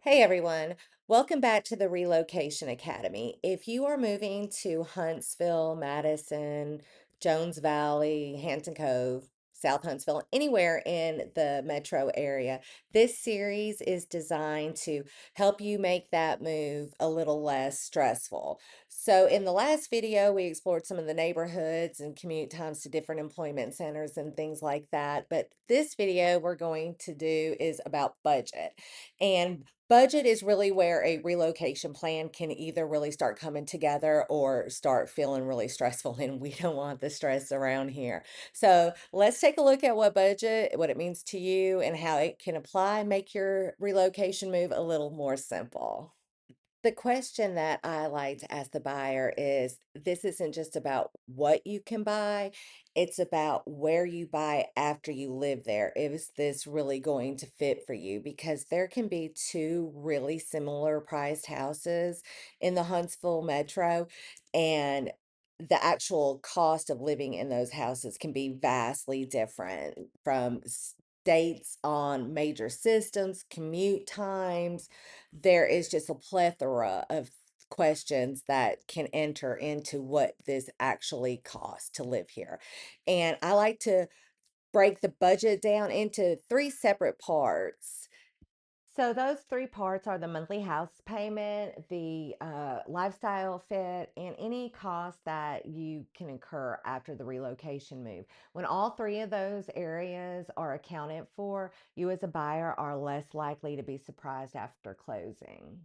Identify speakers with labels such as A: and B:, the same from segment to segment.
A: Hey everyone, welcome back to the Relocation Academy. If you are moving to Huntsville, Madison, Jones Valley, Hampton Cove, South Huntsville, anywhere in the metro area, this series is designed to help you make that move a little less stressful. So, in the last video, we explored some of the neighborhoods and commute times to different employment centers and things like that. But this video we're going to do is about budget. And budget is really where a relocation plan can either really start coming together or start feeling really stressful, and we don't want the stress around here. So let's take a look at what it means to you, and how it can apply, make your relocation move a little more simple. The question that I like to ask the buyer is, this isn't just about what you can buy, it's about where you buy after you live there. Is this really going to fit for you? Because there can be two really similar priced houses in the Huntsville metro, and the actual cost of living in those houses can be vastly different from states on major systems, commute times. There is just a plethora of questions that can enter into what this actually costs to live here. And I like to break the budget down into three separate parts. So those three parts are the monthly house payment, the lifestyle fit, and any cost that you can incur after the relocation move. When all three of those areas are accounted for, you as a buyer are less likely to be surprised after closing.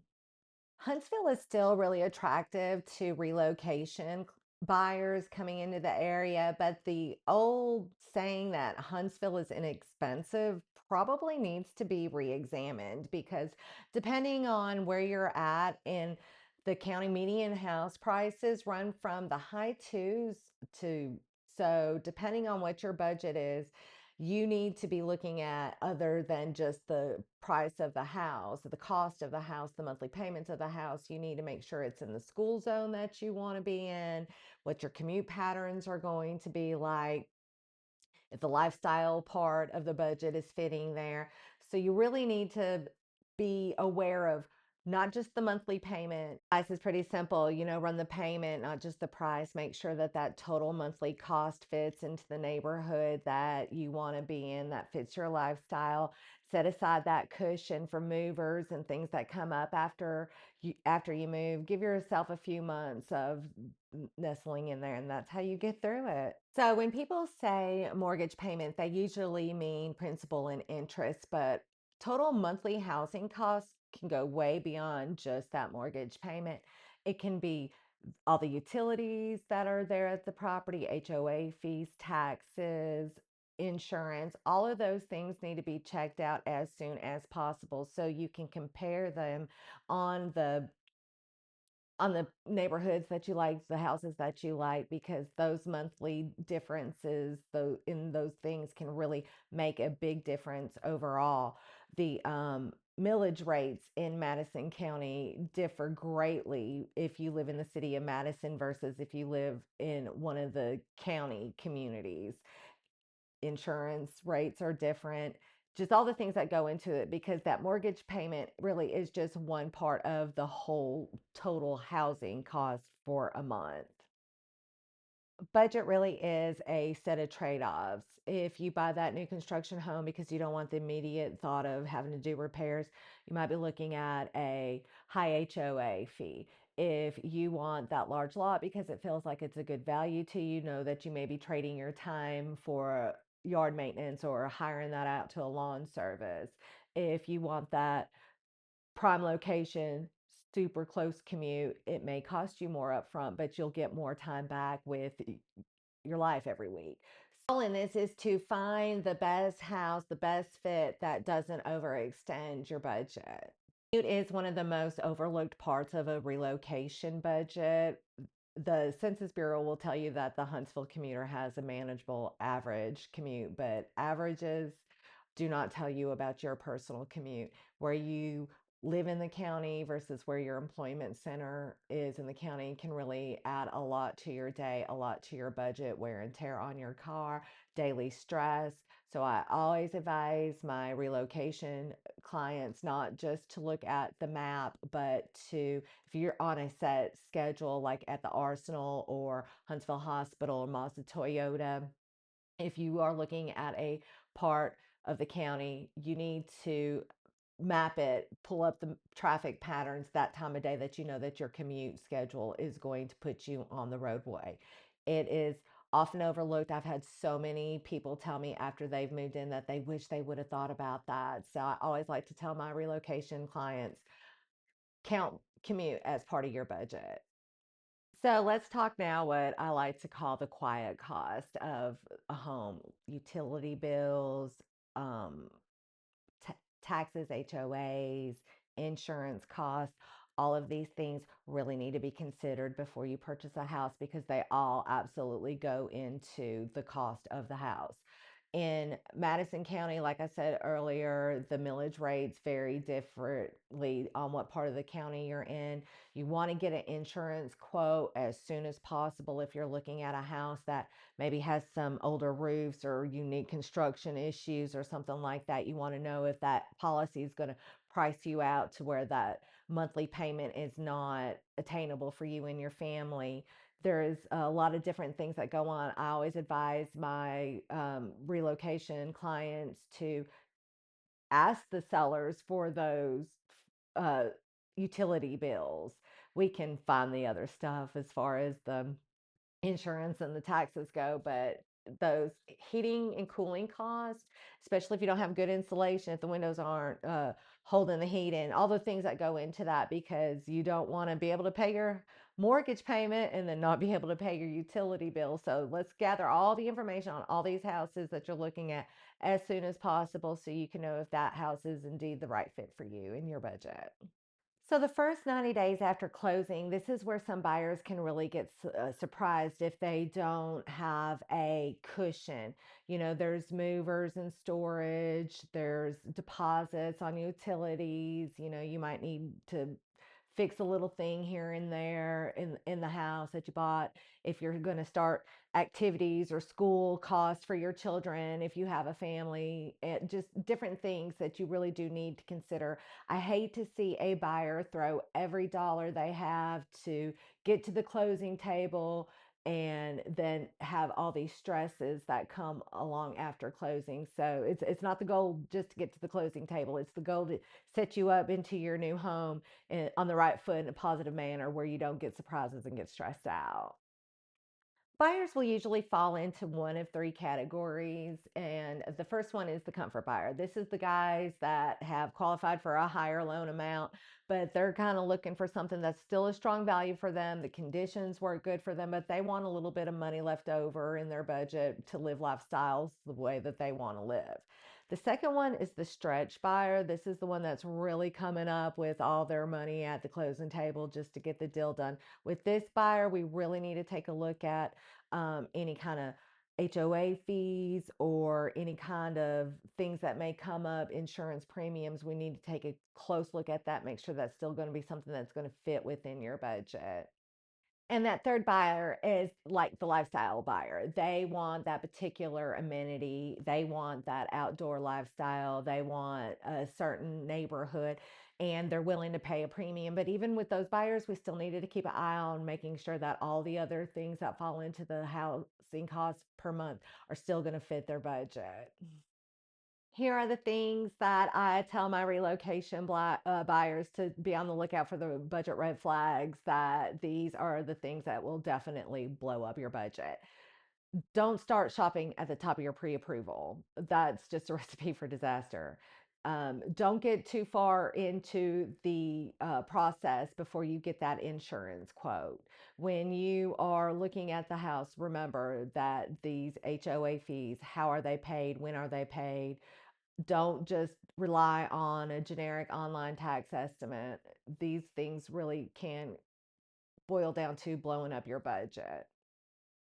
A: Huntsville is still really attractive to relocation buyers coming into the area, but the old saying that Huntsville is inexpensive probably needs to be re-examined, because depending on where you're at in the county, median house prices run from the high twos to, so depending on what your budget is, you need to be looking at other than just the price of the house, the cost of the house, the monthly payments of the house. You need to make sure it's in the school zone that you want to be in, what your commute patterns are going to be like, if the lifestyle part of the budget is fitting there. So you really need to be aware of not just the monthly payment. Price is pretty simple, run the payment, not just the price. Make sure that that total monthly cost fits into the neighborhood that you want to be in, that fits your lifestyle. Set aside that cushion for movers and things that come up after you move. Give yourself a few months of nestling in there, and that's how you get through it. So when people say mortgage payment, they usually mean principal and interest, but total monthly housing costs can go way beyond just that mortgage payment. It can be all the utilities that are there at the property, HOA fees, taxes, insurance. All of those things need to be checked out as soon as possible so you can compare them on the neighborhoods that you like, the houses that you like, because those monthly differences though in those things can really make a big difference overall. The millage rates in Madison County differ greatly if you live in the city of Madison versus if you live in one of the county communities. Insurance rates are different, just all the things that go into it, because that mortgage payment really is just one part of the whole total housing cost for a month. Budget really is a set of trade-offs. If you buy that new construction home because you don't want the immediate thought of having to do repairs, you might be looking at a high HOA fee. If you want that large lot because it feels like it's a good value to you, know that you may be trading your time for yard maintenance or hiring that out to a lawn service. If you want that prime location, super close commute, it may cost you more upfront, but you'll get more time back with your life every week. All in this is to find the best house, the best fit that doesn't overextend your budget. Commute is one of the most overlooked parts of a relocation budget. The Census Bureau will tell you that the Huntsville commuter has a manageable average commute, but averages do not tell you about your personal commute. Where you live in the county versus where your employment center is in the county can really add a lot to your day, a lot to your budget, wear and tear on your car, daily stress. So I always advise my relocation clients not just to look at the map, but to, if you're on a set schedule, like at the Arsenal or Huntsville Hospital or Mazda Toyota, if you are looking at a part of the county, you need to map it, pull up the traffic patterns that time of day that you know that your commute schedule is going to put you on the roadway. It is often overlooked. I've had so many people tell me after they've moved in that they wish they would have thought about that. So I always like to tell my relocation clients, count commute as part of your budget. So let's talk now what I like to call the quiet cost of a home: utility bills, um, taxes, HOAs, insurance costs. All of these things really need to be considered before you purchase a house because they all absolutely go into the cost of the house. In Madison County, like I said earlier, the millage rates vary differently on what part of the county you're in. You want to get an insurance quote as soon as possible if you're looking at a house that maybe has some older roofs or unique construction issues or something like that. You want to know if that policy is going to price you out to where that monthly payment is not attainable for you and your family. There's a lot of different things that go on. I always advise my relocation clients to ask the sellers for those uh, utility bills. We can find the other stuff as far as the insurance and the taxes go, but those heating and cooling costs, especially if you don't have good insulation, if the windows aren't holding the heat in, all the things that go into that, because you don't want to be able to pay your mortgage payment and then not be able to pay your utility bill. So let's gather all the information on all these houses that you're looking at as soon as possible so you can know if that house is indeed the right fit for you and your budget. So the first 90 days after closing, this is where some buyers can really get surprised if they don't have a cushion. You know, there's movers and storage, there's deposits on utilities, you know, you might need to fix a little thing here and there in the house that you bought. If you're going to start activities or school costs for your children, if you have a family, just different things that you really do need to consider. I hate to see a buyer throw every dollar they have to get to the closing table and then have all these stresses that come along after closing. So it's not the goal just to get to the closing table. It's the goal to set you up into your new home on the right foot in a positive manner where you don't get surprises and get stressed out. Buyers will usually fall into one of three categories, and the first one is the comfort buyer. This is the guys that have qualified for a higher loan amount, but they're kind of looking for something that's still a strong value for them. The conditions work good for them, but they want a little bit of money left over in their budget to live lifestyles the way that they want to live. The second one is the stretch buyer. This is the one that's really coming up with all their money at the closing table just to get the deal done. With this buyer, we really need to take a look at any kind of HOA fees or any kind of things that may come up, insurance premiums. We need to take a close look at that, make sure that's still going to be something that's going to fit within your budget. And that third buyer is like the lifestyle buyer. They want that particular amenity. They want that outdoor lifestyle. They want a certain neighborhood and they're willing to pay a premium. But even with those buyers, we still needed to keep an eye on making sure that all the other things that fall into the housing costs per month are still going to fit their budget. Here are the things that I tell my relocation buyers to be on the lookout for: the budget red flags, that these are the things that will definitely blow up your budget. Don't start shopping at the top of your pre-approval. That's just a recipe for disaster. Don't get too far into the process before you get that insurance quote. When you are looking at the house, remember that these HOA fees, how are they paid? When are they paid? Don't just rely on a generic online tax estimate. These things really can boil down to blowing up your budget.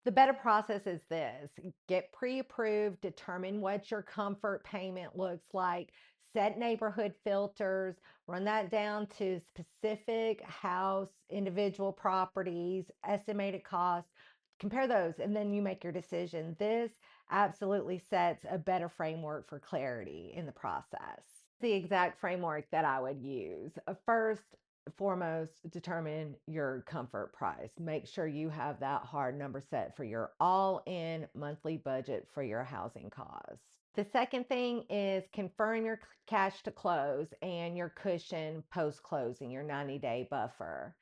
A: The better process is this: get pre approved, determine what your comfort payment looks like, set neighborhood filters, run that down to specific house, individual properties, estimated costs, compare those, and then you make your decision. This absolutely sets a better framework for clarity in the process. The exact framework that I would use. First, foremost, determine your comfort price. Make sure you have that hard number set for your all-in monthly budget for your housing costs. The second thing is confirm your cash to close and your cushion post closing, your 90-day buffer.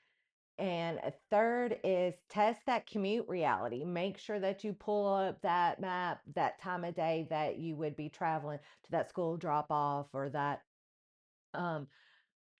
A: And a third is test that commute reality. Make sure that you pull up that map, that time of day that you would be traveling to that school drop off or that um,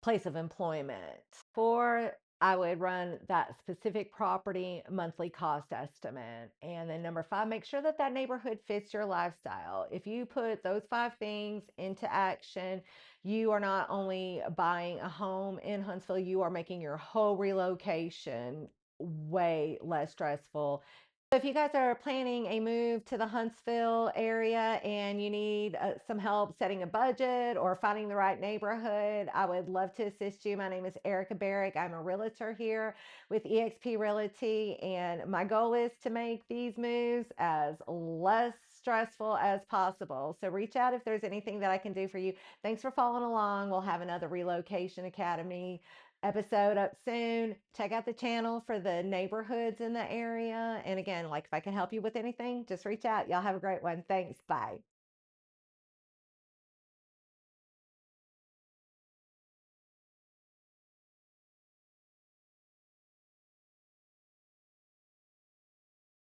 A: place of employment. Four, I would run that specific property monthly cost estimate. And then number five, make sure that that neighborhood fits your lifestyle. If you put those five things into action, you are not only buying a home in Huntsville, you are making your whole relocation way less stressful. If you guys are planning a move to the Huntsville area and you need some help setting a budget or finding the right neighborhood, I would love to assist you. My name is Erica Barrick. I'm a realtor here with eXp Realty, and my goal is to make these moves as less stressful as possible. So reach out if there's anything that I can do for you. Thanks for following along. We'll have another Relocation Academy episode up soon. Check out the channel for the neighborhoods in the area. And again, like if I can help you with anything, just reach out. Y'all have a great one. Thanks. Bye.